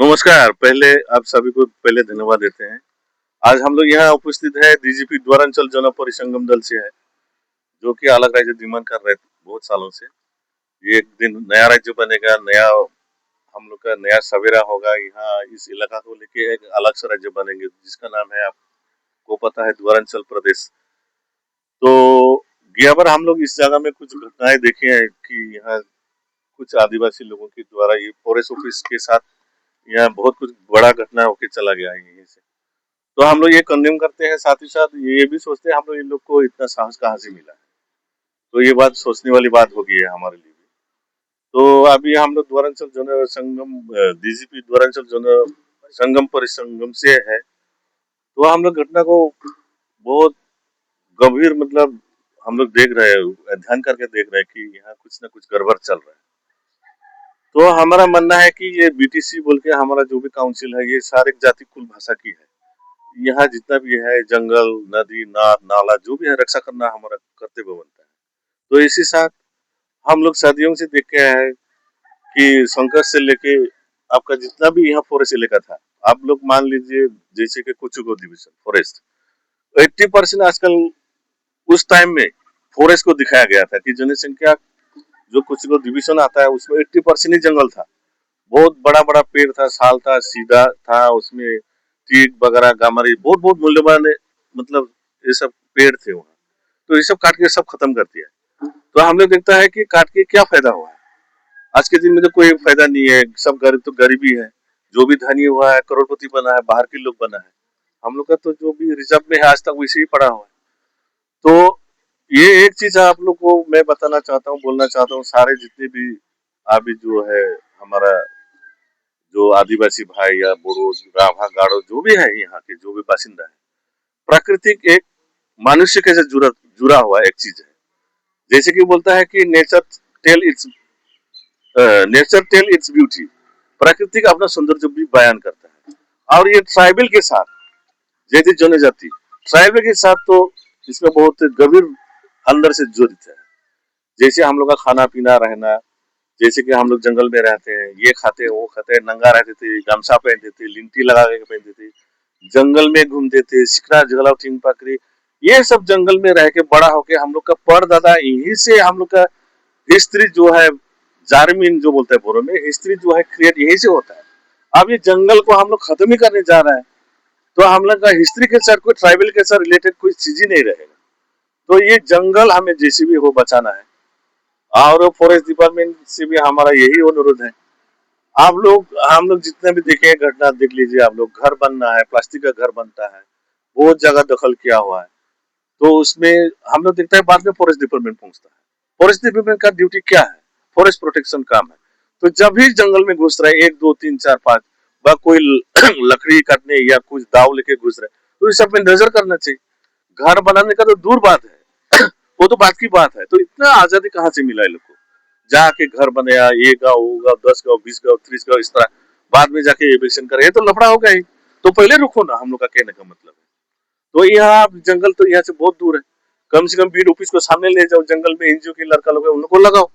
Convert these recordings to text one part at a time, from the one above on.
नमस्कार। पहले आप सभी को पहले धन्यवाद देते हैं। आज हम लोग यहाँ उपस्थित है डीजीपी द्वारांचल जन परिसंगम दल से है, जो कि अलग राज्य डिमांड कर रहे थे बहुत सालों से। ये एक दिन नया राज्य बनेगा, नया हम लोग का नया सवेरा होगा। यहाँ इस इलाका को लेके एक अलग से राज्य बनेंगे, जिसका नाम है आपको पता है द्वारांचल प्रदेश। तो गया बार हम लोग इस जगह में कुछ घटनाएं देखे हैं कि यहाँ कुछ आदिवासी लोगों के द्वारा ये फॉरेस्ट ऑफिस के साथ यहाँ बहुत कुछ बड़ा घटना होके चला गया है यहीं से। तो हम लोग ये कंडेम करते हैं, साथ ही साथ ये भी सोचते हैं हम लोग इन लोग को इतना साहस कहाँ से मिला है। तो ये बात सोचने वाली बात हो गई है हमारे लिए भी। तो अभी हम लोग द्वारांचल जन संगम डीजीपी द्वारांचल जन संगम परिसंगम से है। तो हम लोग घटना को बहुत गंभीर मतलब हम लोग देख रहे हैं, ध्यान करके देख रहे हैं कि यहाँ कुछ ना कुछ गड़बड़ चल रहा है। तो हमारा मानना है कि ये बीटीसी बोल के हमारा जो भी काउंसिल है, ये सारे जाति कुल भाषा की है। यहाँ जितना भी है जंगल, नदी, नाला जो भी है रक्षा करना हमारा कर्तव्य बनता है। तो इसी साथ हम लोग सदियों से देख के आए हैं कि संघर्ष से लेके आपका जितना भी यहाँ फॉरेस्ट इलाका था, आप लोग मान लीजिए जैसे कि कुचुगो डिवीजन फॉरेस्ट 80% आजकल उस टाइम में फॉरेस्ट को दिखाया गया था कि जनसंख्या जो कुचुगो डिवीजन आता है उसमें 80% ही जंगल था। बहुत बड़ा बड़ा पेड़ था, साल था, सीधा था, उसमें टीक वगैरह गामरी बहुत बहुत मूल्यवान मतलब ये सब पेड़ थे वहाँ। तो ये सब काट के सब खत्म कर दिया। तो हम लोग देखता है कि काट के क्या फायदा हुआ है। आज के दिन में तो कोई फायदा नहीं है, सब गरीब तो गरीबी है। जो भी धनी हुआ है करोड़पति बना है, बाहर के लोग बना है। हम लोग का तो जो भी रिजर्व में है आज तक वैसे ही पड़ा हुआ है। तो ये एक चीज आप लोग को मैं बताना चाहता हूँ, बोलना चाहता हूँ, सारे जितने भी अभी जो है हमारा जो आदिवासी भाई या बोड़ो, राभा, गाड़ो जो भी है यहाँ के जो भी बासिंदा है, प्राकृतिक एक मनुष्य के साथ जुड़ा हुआ एक चीज है। जैसे कि बोलता है कि tell its nature tell its beauty, प्रकृति का अपना सौंदर्य भी बयान करता है। और ये ट्राइबल के साथ जैसे जनजाति ट्राइबल के साथ तो इसमें बहुत गंभीर अंदर से जड़ित है। जैसे हम लोग का खाना पीना रहना, जैसे कि हम लोग जंगल में रहते हैं, ये खाते हैं वो खाते हैं, नंगा रहते थे, गामछा पहनते थे, लिंटी लगा के पहनते थे, जंगल में घूमते थे, शिकरा जगलाव टीम पकड़ी, ये सब जंगल में रह के बड़ा होके हम लोग का परदादा यहीं से हम लोग का हिस्ट्री जो है जारमीन जो बोलते हैं बोरो में, हिस्ट्री जो है क्रिएट यहीं से होता है। अब ये जंगल को हम लोग खत्म ही करने जा रहे हैं, तो हम लोग का हिस्ट्री के साथ कोई ट्राइबल के साथ रिलेटेड कोई चीज ही नहीं रहेगा। तो ये जंगल हमें जैसे भी हो बचाना है। और फॉरेस्ट डिपार्टमेंट से भी हमारा यही अनुरोध है। आप लोग हम लोग जितने भी देखे घटना देख लीजिए, आप लोग घर बनना है, प्लास्टिक का घर बनता है, बहुत जगह दखल किया हुआ है। तो उसमें हम लोग देखते हैं बाद में फॉरेस्ट डिपार्टमेंट पहुंचता है। फॉरेस्ट डिपार्टमेंट का ड्यूटी क्या है? फॉरेस्ट प्रोटेक्शन काम है। तो जब भी जंगल में घुस रहे एक दो तीन चार पांच व कोई लकड़ी काटने या कुछ दाव लेके घुस रहे, तो इस सब में नजर करना चाहिए। घर बनाने का तो दूर बात है वो तो बात की बात है। तो इतना आजादी कहाँ से मिला है लोग को? जाके घर बनाया, ये गाँव वो गाँव 10 गाँव 20 गाँव 30 गाँव इस तरह, बाद में जाके एविक्शन करे, ये तो लफड़ा होगा ही। तो पहले रुको ना, हम लोग का कहने का मतलब है। तो यहाँ जंगल तो यहाँ से बहुत दूर है। कम से कम बीड ऑफिस को सामने ले जाओ, जंगल में एनजीओ के लड़का लोग है उनको लगाओ।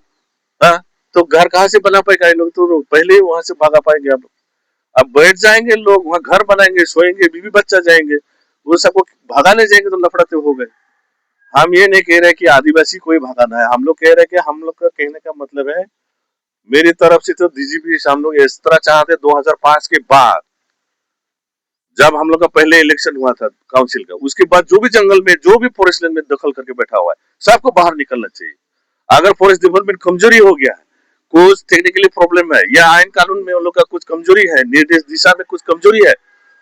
हाँ, तो घर कहाँ से बना पाएगा? लोग तो पहले ही वहां से भागा पाएंगे। आप अब बैठ जाएंगे लोग, वहां घर बनाएंगे, सोएंगे, बीवी बच्चा जाएंगे, वो सबको भगाने जाएंगे तो लफड़ा तो हो गए। हम ये नहीं कह रहे कि आदिवासी कोई भगाना है, हम लोग कह रहे हैं कि हम लोग का कहने का मतलब है, मेरी तरफ से तो डीजीपी हम लोग इस तरह चाहते 2005 के बाद, जब हम लोग का पहले इलेक्शन हुआ था काउंसिल का, उसके बाद जो भी जंगल में जो भी फॉरेस्ट लैंड में दखल करके बैठा हुआ है सबको बाहर निकलना चाहिए। अगर फॉरेस्ट डिपार्टमेंट कमजोरी हो गया है, कुछ टेक्निकली प्रॉब्लम है या आइन कानून में उन लोग का कुछ कमजोरी है, निर्देश दिशा में कुछ कमजोरी है,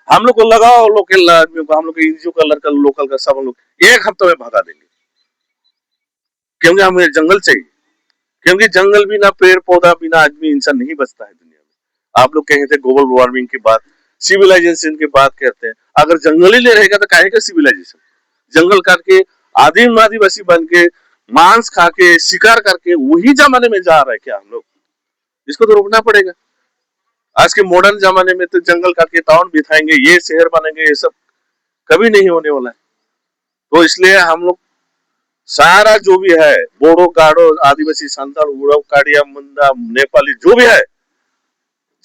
हम लोग को लगाओ, लोकल आदमियों को, हम लोग एनजीओ का लड़का लोकल का सब हम लोग एक हफ्ते में भगा देंगे। क्योंकि हमें जंगल चाहिए, क्योंकि जंगल बिना पेड़ पौधा बिना आदमी इंसान नहीं बचता है दुनिया में। आप लोग कहते हैं ग्लोबल वार्मिंग की बात, सिविलाइजेशन की बात करते हैं, अगर जंगल ही नहीं रहेगा तो काहे का सिविलाइजेशन? जंगल काट के आदिम आदिवासी बन के मांस खा के शिकार करके वही जमाने में जा रहा है क्या हम लोग? इसको तो रोकना पड़ेगा। आज के मॉडर्न जमाने में तो जंगल काट के टाउन बिठाएंगे, ये शहर बनेंगे, ये सब कभी नहीं होने वाला है। तो इसलिए हम लोग सारा जो भी है, बोडो गाड़ो आदिवासी संताल उड़व काड़िया मुंडा नेपाली जो भी है,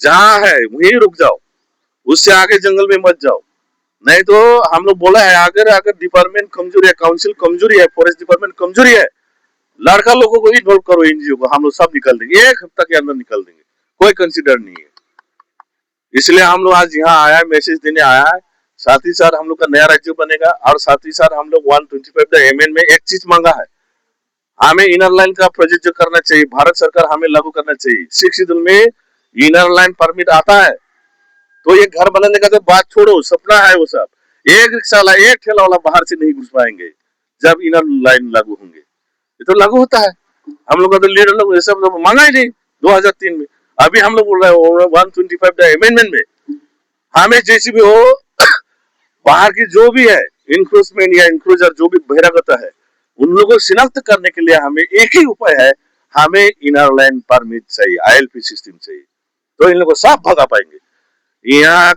जहाँ है वहीं रुक जाओ, उससे आगे जंगल में मत जाओ। नहीं तो हम लोग बोला है, अगर अगर डिपार्टमेंट कमजोरी है, काउंसिल कमजोरी है, फॉरेस्ट डिपार्टमेंट कमजोरी है, लड़का लोगों को इन्वॉल्व करो, एनजीओ को, हम लोग सब निकल देंगे, 1 हफ्ता के अंदर निकल देंगे, कोई कंसिडर नहीं है। इसलिए हम लोग आज यहाँ आया है, मैसेज देने आया है। साथ ही साथ हम लोग का नया राज्य बनेगा, और साथ ही साथ हम लोग 125 में एक चीज मांगा है, हमें इनर लाइन का प्रोजेक्ट जो करना चाहिए, भारत सरकार हमें लागू करना चाहिए। 6 शेड्यूल में इनर लाइन परमिट आता है, तो ये घर बनाने का तो बात छोड़ो, सपना है वो सब। एक रिक्शा वाला, एक ठेला वाला बाहर से नहीं घुस पाएंगे जब इनर लाइन लागू होंगे। ये तो लागू होता है, हम लोग का तो लीडर लोग ये सब मांगा ही नहीं 2003 में। अभी हम लोग बोल रहे हैं 125 अमेंडमेंट में हमें जैसी भी हो बाहर की जो भी है इंक्रोचमेंट या इंक्रोजर जो भी बहिरागत है, उन लोगों को शिनाख्त करने के लिए हमें एक ही उपाय है, हमें इनर लाइन परमिट चाहिए, आईएलपी सिस्टम चाहिए, तो इन लोगों को साफ भगा पाएंगे। यहाँ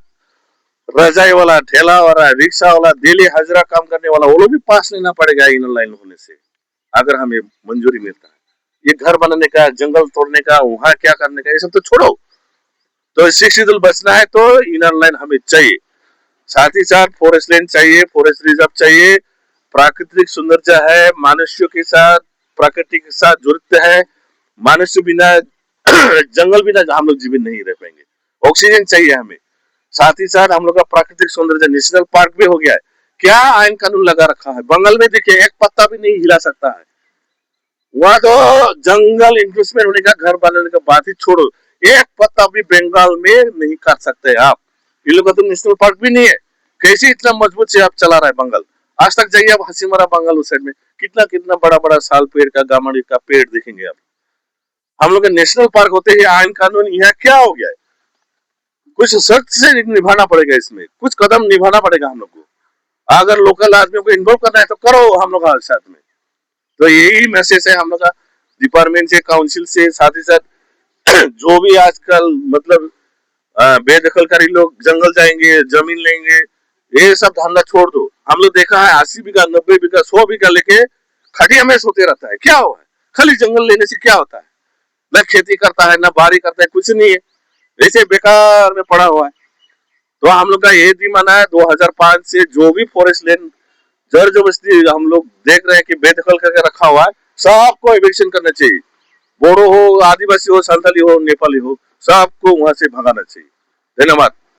रजाई वाला, ठेला वाला, रिक्शा वाला, डेली हाजिरा काम करने वाला, वो लोग भी पास लेना पड़ेगा इनर लाइन होने से, अगर हमें मंजूरी मिलता है। ये घर बनाने का, जंगल तोड़ने का, वहां क्या करने का, ये सब तो छोड़ो। तो 6 शेड्यूल बचना है तो इनर लाइन हमें चाहिए। साथ ही साथ फॉरेस्ट लैंड चाहिए, फॉरेस्ट रिजर्व चाहिए। प्राकृतिक सौंदर्य है, मनुष्य के साथ, प्रकृति के साथ जुड़ते हैं। मनुष्य बिना जंगल बिना हम लोग जीवित नहीं रह पाएंगे। ऑक्सीजन चाहिए हमें। साथ ही साथ हम लोग का प्राकृतिक सौंदर्य, नेशनल पार्क भी हो गया है। क्या आयन कानून लगा रखा है, बंगाल में देखिए एक पत्ता भी नहीं हिला सकता है। वहां तो जंगल इंक्रोचमेंट होने का, घर बनाने का बात ही छोड़ो, एक पत्ता भी बंगाल में नहीं काट सकते आप। इन लोग का तो नेशनल पार्क भी नहीं है। कैसे इतना मजबूत से आप चला रहा है बंगाल। आज तक जाइए आप हसीमरा बंगाल उस साइड में, कितना कितना बड़ा बड़ा साल पेड़ का, गामड़ी का पेड़ देखेंगे आप। हम लोग के नेशनल पार्क होते ही आयन कानून यहाँ क्या हो गया है। कुछ सख्त से निभाना पड़ेगा, इसमें कुछ कदम निभाना पड़ेगा हम लोग को। अगर लोकल आदमियों को इन्वॉल्व करना है तो करो हम लोग साथ में। तो यही मैसेज है हम लोग का डिपार्टमेंट से, काउंसिल से, साथ ही साथ जो भी आजकल मतलब बेदखलकारी लोग जंगल जाएंगे, जमीन लेंगे, ये सब धंधा छोड़ दो। हम लोग देखा है 80 बीघा, 90 बीघा, 100 बीघा लेके खटिया में सोते रहता है। क्या हुआ है, खाली जंगल लेने से क्या होता है? न खेती करता है, न बारी करता है, कुछ नहीं है, ऐसे बेकार में पड़ा हुआ है। तो हम लोग का ये दिमाना है 2005 से जो भी फॉरेस्ट लैंड जर जबरदस्ती हम लोग देख रहे हैं कि बेदखल करके रखा हुआ है, सबको इविक्शन करना चाहिए। बोडो हो, आदिवासी हो, संथाली हो, नेपाली हो, सबको वहां से भगाना चाहिए। धन्यवाद।